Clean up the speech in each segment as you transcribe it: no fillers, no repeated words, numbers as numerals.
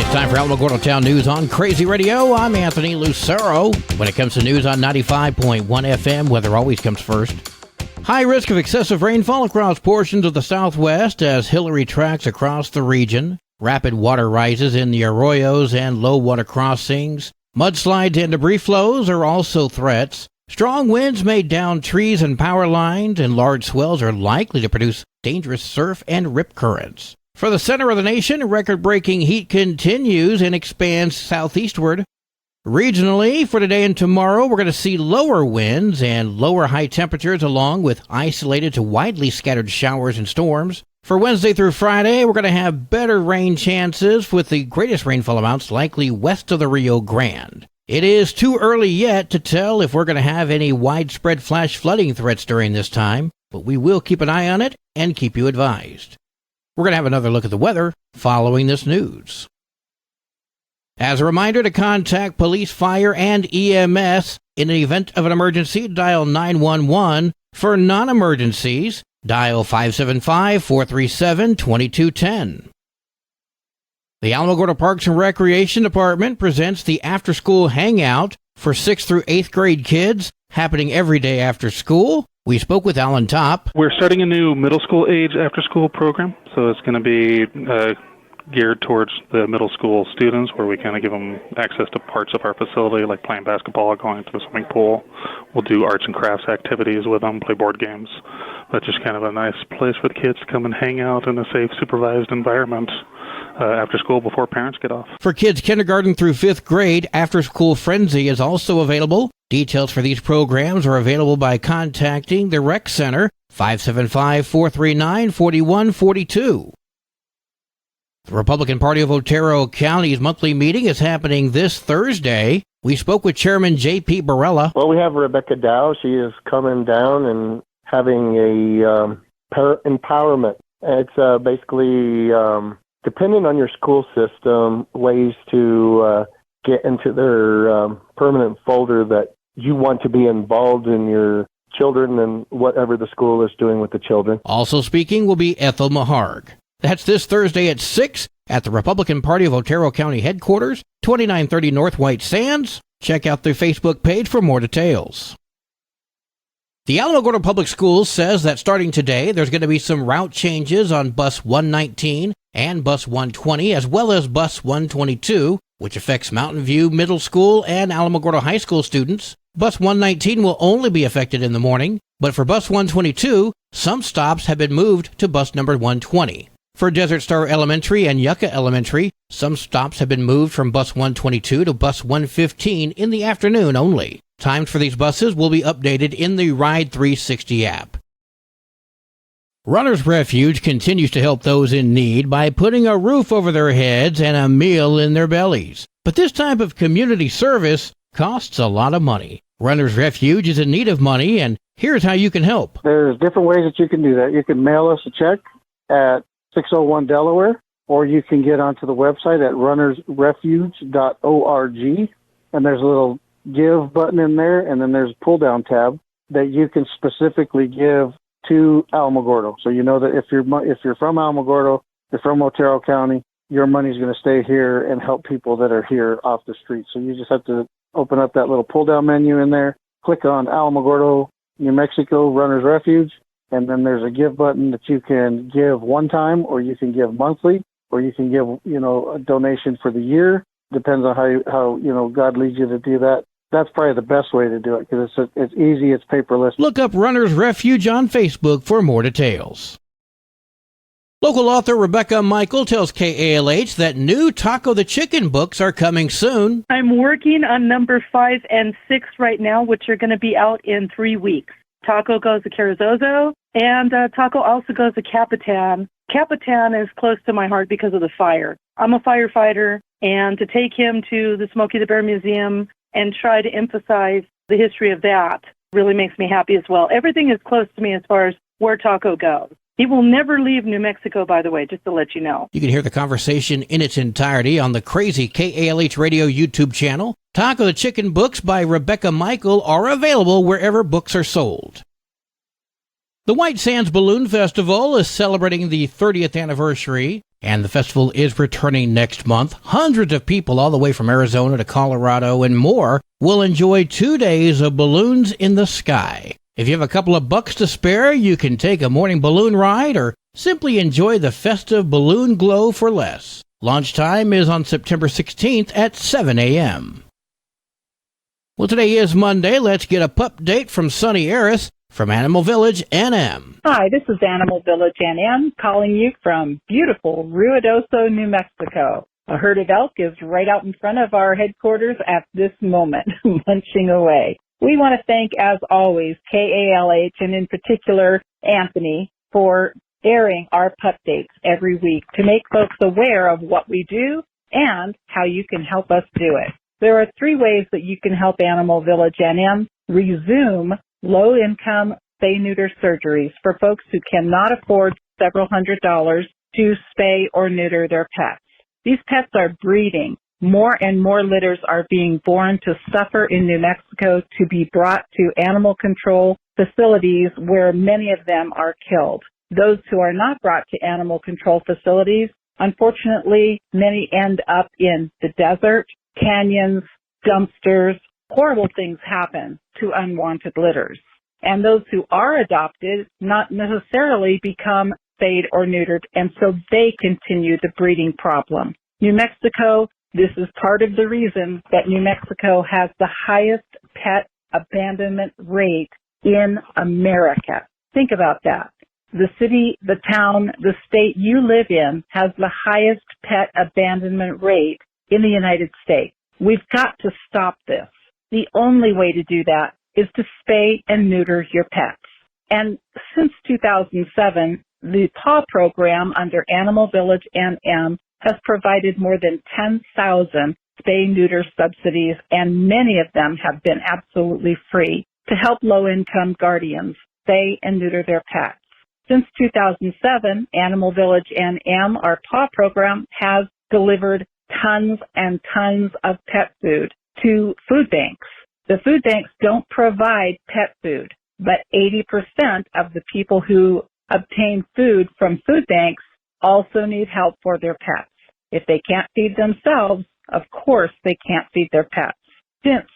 Time for Alamogordo Town News on Crazy Radio. I'm Anthony Lucero. When it comes to news on 95.1 FM, weather always comes first. High risk of excessive rainfall across portions of the southwest as Hillary tracks across the region. Rapid water rises in the arroyos and low water crossings. Mudslides and debris flows are also threats. Strong winds may down trees and power lines, and large swells are likely to produce dangerous surf and rip currents. For the center of the nation, record-breaking heat continues and expands southeastward. Regionally, for today and tomorrow, we're going to see lower winds and lower high temperatures along with isolated to widely scattered showers and storms. For Wednesday through Friday, we're going to have better rain chances with the greatest rainfall amounts likely west of the Rio Grande. It is too early yet to tell if we're going to have any widespread flash flooding threats during this time, but we will keep an eye on it and keep you advised. We're going to have another look at the weather following this news. As a reminder to contact police, fire, and EMS in the event of an emergency, dial 911. For non-emergencies, dial 575-437-2210. The Alamogordo Parks and Recreation Department presents the after-school hangout for 6th through 8th grade kids, happening every day after school. We spoke with Alan Top. We're starting a new middle school age after-school program, so it's going to be geared towards the middle school students, where we kind of give them access to parts of our facility, like playing basketball, going to the swimming pool. We'll do arts and crafts activities with them, play board games. But just kind of a nice place for the kids to come and hang out in a safe, supervised environment after school before parents get off. For kids kindergarten through 5th grade, After School Frenzy is also available. Details for these programs are available by contacting the Rec Center, 575-439-4142. The Republican Party of Otero County's monthly meeting is happening this Thursday. We spoke with Chairman J.P. Barella. Well, we have Rebecca Dow. She is coming down and having a empowerment. It's basically, depending on your school system, ways to get into their permanent folder that you want to be involved in your children and whatever the school is doing with the children. Also speaking will be Ethel Maharg. That's this Thursday at 6 at the Republican Party of Otero County headquarters, 2930 North White Sands. Check out their Facebook page for more details. The Alamogordo Public Schools says that starting today, there's going to be some route changes on Bus 119 and Bus 120, as well as Bus 122, which affects Mountain View Middle School and Alamogordo High School students. Bus 119 will only be affected in the morning, but for Bus 122, some stops have been moved to bus number 120. For Desert Star Elementary and Yucca Elementary, some stops have been moved from Bus 122 to Bus 115 in the afternoon only. Times for these buses will be updated in the Ride 360 app. Runner's Refuge continues to help those in need by putting a roof over their heads and a meal in their bellies. But this type of community service costs a lot of money. Runner's Refuge is in need of money, and here's how you can help. There's different ways that you can do that. You can mail us a check at 601 Delaware, or you can get onto the website at runnersrefuge.org, and there's a little give button in there, and then there's a pull-down tab that you can specifically give to Alamogordo. So you know that if you're from Alamogordo, you're from Otero County, your money's going to stay here and help people that are here off the street. So you just have to open up that little pull-down menu in there, click on Alamogordo, New Mexico, Runner's Refuge, and then there's a give button that you can give one time, or you can give monthly, or you can give, a donation for the year. Depends on how God leads you to do that. That's probably the best way to do it because it's easy, it's paperless. Look up Runner's Refuge on Facebook for more details. Local author Rebecca Michael tells KALH that new Taco the Chicken books are coming soon. I'm working on number 5 and 6 right now, which are going to be out in 3 weeks. Taco goes to Carazozo, and Taco also goes to Capitan. Capitan is close to my heart because of the fire. I'm a firefighter, and to take him to the Smokey the Bear Museum and try to emphasize the history of that really makes me happy as well. Everything is close to me as far as where Taco goes. He will never leave New Mexico, by the way, just to let you know. You can hear the conversation in its entirety on the crazy KALH Radio YouTube channel. Taco the Chicken books by Rebecca Michael are available wherever books are sold. The White Sands Balloon Festival is celebrating the 30th anniversary, and the festival is returning next month. Hundreds of people all the way from Arizona to Colorado and more will enjoy 2 days of balloons in the sky. If you have a couple of bucks to spare, you can take a morning balloon ride or simply enjoy the festive balloon glow for less. Launch time is on September 16th at 7 a.m. Well, today is Monday. Let's get a pup date from Sunny Eris from Animal Village NM. Hi, this is Animal Village NM calling you from beautiful Ruidoso, New Mexico. A herd of elk is right out in front of our headquarters at this moment, munching away. We want to thank, as always, KALH and in particular Anthony for airing our pup dates every week to make folks aware of what we do and how you can help us do it. There are 3 ways that you can help Animal Village NM resume low-income spay-neuter surgeries for folks who cannot afford several $100s to spay or neuter their pets. These pets are breeding. More and more litters are being born to suffer in New Mexico to be brought to animal control facilities where many of them are killed. Those who are not brought to animal control facilities, unfortunately, many end up in the desert, canyons, dumpsters. Horrible things happen to unwanted litters. And those who are adopted not necessarily become spayed or neutered, and so they continue the breeding problem. New Mexico, this is part of the reason that New Mexico has the highest pet abandonment rate in America. Think about that. The city, the town, the state you live in has the highest pet abandonment rate in the United States. We've got to stop this. The only way to do that is to spay and neuter your pets. And since 2007, the PAW program under Animal Village NM has provided more than 10,000 spay-neuter subsidies, and many of them have been absolutely free to help low-income guardians spay and neuter their pets. Since 2007, Animal Village NM, our PAW program, has delivered tons and tons of pet food to food banks. The food banks don't provide pet food, but 80% of the people who obtain food from food banks also need help for their pets. If they can't feed themselves, of course they can't feed their pets. Since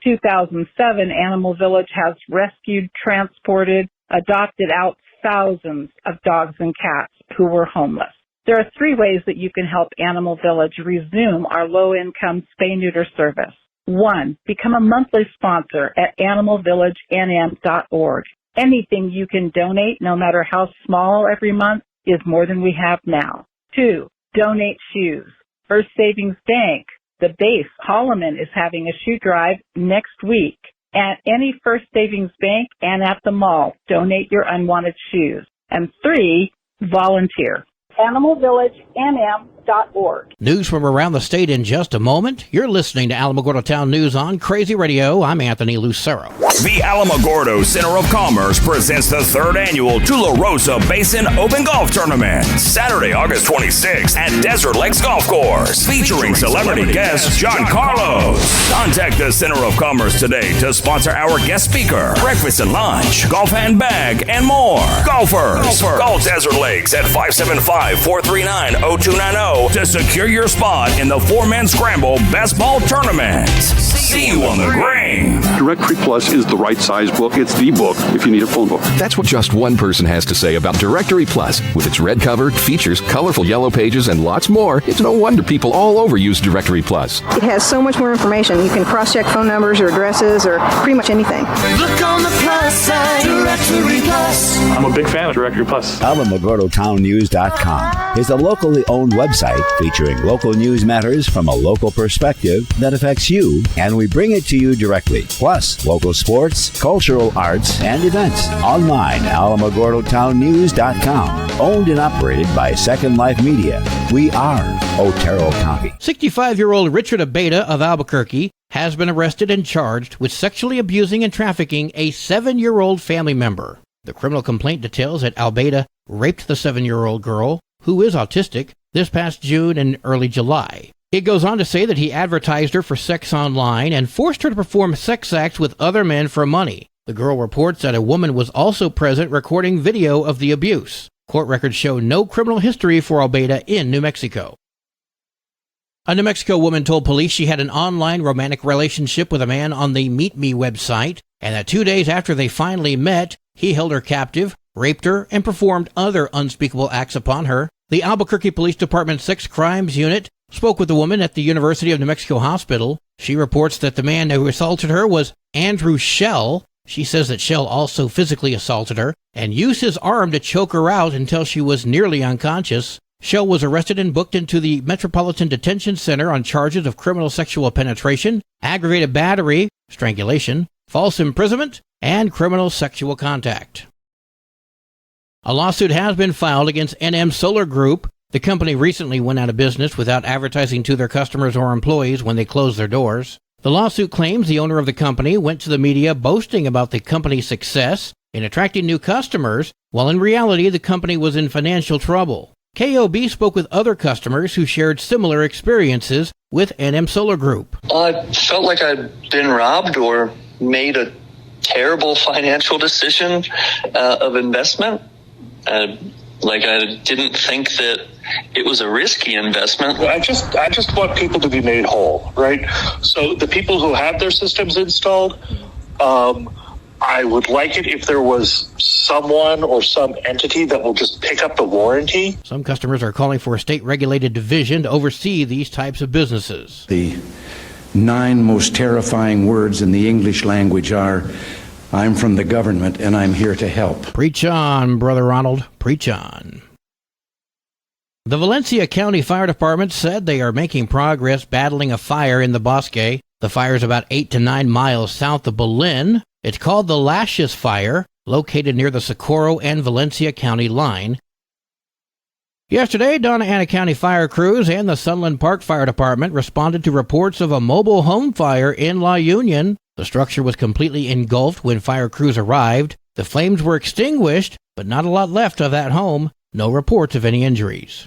2007, Animal Village has rescued, transported, adopted out thousands of dogs and cats who were homeless. There are 3 ways that you can help Animal Village resume our low-income spay-neuter service. 1, become a monthly sponsor at animalvillagenm.org. Anything you can donate, no matter how small every month, is more than we have now. 2, donate shoes. First Savings Bank, the base, Holloman, is having a shoe drive next week. At any First Savings Bank and at the mall, donate your unwanted shoes. And 3, volunteer. animalvillagenm.org. News from around the state in just a moment. You're listening to Alamogordo Town News on Crazy Radio. I'm Anthony Lucero. The Alamogordo Center of Commerce presents the 3rd annual Tularosa Basin Open Golf Tournament, Saturday, August 26th at Desert Lakes Golf Course, featuring celebrity guest John Carlos. Contact the Center of Commerce today to sponsor our guest speaker, breakfast and lunch, golf handbag, and more. Golfers, call Desert Lakes at 575-439-0290 to secure your spot in the 4-man scramble best ball tournament. See you on the green. Directory Plus is the right size book. It's the book if you need a phone book. That's what just one person has to say about Directory Plus. With its red cover, features, colorful yellow pages, and lots more, it's no wonder people all over use Directory Plus. It has so much more information. You can cross-check phone numbers or addresses or pretty much anything. Look on the plus side, Directory Plus. I'm a big fan of Directory Plus. AlamogordoTownNews.com is a locally owned website featuring local news matters from a local perspective that affects you, and we bring it to you directly. Plus, local sports, cultural arts, and events. Online, AlamogordoTownNews.com. Owned and operated by Second Life Media. We are Otero County. 65-year-old Richard Abeda of Albuquerque has been arrested and charged with sexually abusing and trafficking a 7-year-old family member. The criminal complaint details that Abeda raped the 7-year-old girl, who is autistic, this past June and early July. It goes on to say that he advertised her for sex online and forced her to perform sex acts with other men for money. The girl reports that a woman was also present recording video of the abuse. Court records show no criminal history for Albeda in New Mexico. A New Mexico woman told police she had an online romantic relationship with a man on the Meet Me website, and that 2 days after they finally met, he held her captive, raped her, and performed other unspeakable acts upon her. The Albuquerque Police Department's Sex Crimes Unit spoke with the woman at the University of New Mexico Hospital. She reports that the man who assaulted her was Andrew Schell. She says that Schell also physically assaulted her and used his arm to choke her out until she was nearly unconscious. Schell was arrested and booked into the Metropolitan Detention Center on charges of criminal sexual penetration, aggravated battery, strangulation, false imprisonment, and criminal sexual contact. A lawsuit has been filed against NM Solar Group. The company recently went out of business without advertising to their customers or employees when they closed their doors. The lawsuit claims the owner of the company went to the media boasting about the company's success in attracting new customers, while in reality the company was in financial trouble. KOB spoke with other customers who shared similar experiences with NM Solar Group. I felt like I'd been robbed or made a terrible financial decision of investment. Like I didn't think that it was a risky investment. I just want people to be made whole, right? So the people who have their systems installed, I would like it if there was someone or some entity that will just pick up the warranty. Some customers are calling for a state-regulated division to oversee these types of businesses. The 9 most terrifying words in the English language are, "I'm from the government and I'm here to help." Preach on, Brother Ronald. Preach on. The Valencia County Fire Department said they are making progress battling a fire in the Bosque. The fire is about 8 to 9 miles south of Belen. It's called the Lashes Fire, located near the Socorro and Valencia County line. Yesterday, Donna Ana County fire crews and the Sunland Park Fire Department responded to reports of a mobile home fire in La Union. The structure was completely engulfed when fire crews arrived. The flames were extinguished, but not a lot left of that home. No reports of any injuries.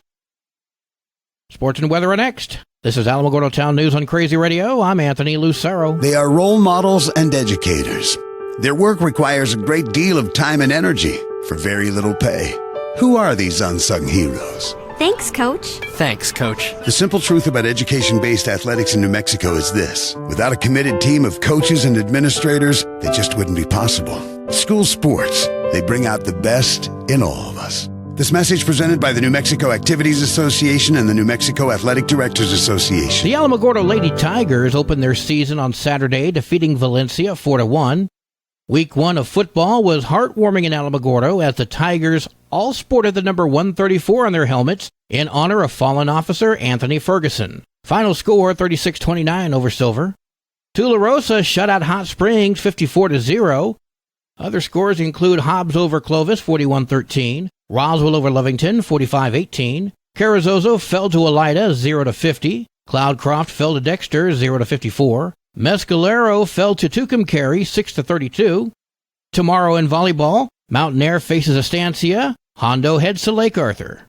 Sports and weather are next. This is Alamogordo Town News on Crazy Radio. I'm Anthony Lucero. They are role models and educators. Their work requires a great deal of time and energy for very little pay. Who are these unsung heroes? Thanks, Coach. Thanks, Coach. The simple truth about education-based athletics in New Mexico is this. Without a committed team of coaches and administrators, it just wouldn't be possible. School sports, they bring out the best in all of us. This message presented by the New Mexico Activities Association and the New Mexico Athletic Directors Association. The Alamogordo Lady Tigers opened their season on Saturday, defeating Valencia 4-1. Week 1 of football was heartwarming in Alamogordo as the Tigers all sported the number 134 on their helmets in honor of fallen officer Anthony Ferguson. Final score 36-29 over Silver. Tularosa shut out Hot Springs 54-0. Other scores include Hobbs over Clovis 41-13, Roswell over Lovington 45-18, Carrizozo fell to Elida 0-50, Cloudcroft fell to Dexter 0-54, Mescalero fell to Tucumcari 6-32. Tomorrow in volleyball, Mountain Air faces Estancia, Hondo heads to Lake Arthur.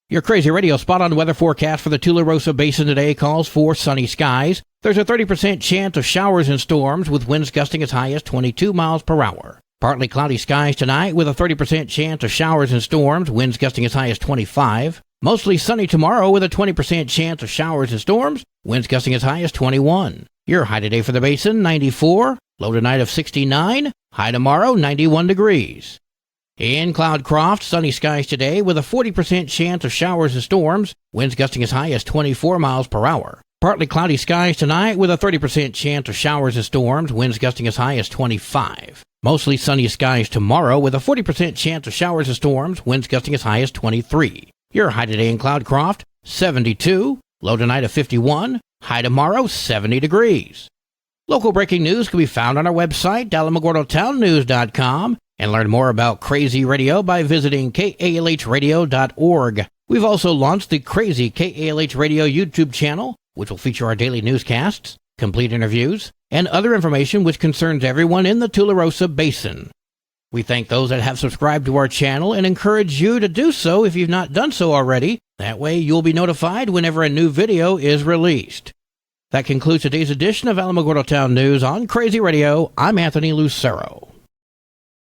Your Crazy Radio spot-on weather forecast for the Tularosa Basin today calls for sunny skies. There's a 30% chance of showers and storms with winds gusting as high as 22 miles per hour. Partly cloudy skies tonight with a 30% chance of showers and storms, winds gusting as high as 25. Mostly sunny tomorrow with a 20% chance of showers and storms, winds gusting as high as 21. Your high today for the basin, 94. Low tonight of 69. High tomorrow, 91 degrees. In Cloudcroft, sunny skies today with a 40% chance of showers and storms, winds gusting as high as 24 miles per hour. Partly cloudy skies tonight with a 30% chance of showers and storms, winds gusting as high as 25. Mostly sunny skies tomorrow with a 40% chance of showers and storms, winds gusting as high as 23. Your high today in Cloudcroft, 72. Low tonight of 51. High tomorrow, 70 degrees. Local breaking news can be found on our website, alamogordotownnews.com, and learn more about Crazy Radio by visiting kalhradio.org. We've also launched the Crazy KALH Radio YouTube channel, which will feature our daily newscasts, complete interviews, and other information which concerns everyone in the Tularosa Basin. We thank those that have subscribed to our channel and encourage you to do so if you've not done so already. That way you'll be notified whenever a new video is released. That concludes today's edition of Alamogordo Town News on Crazy Radio. I'm Anthony Lucero.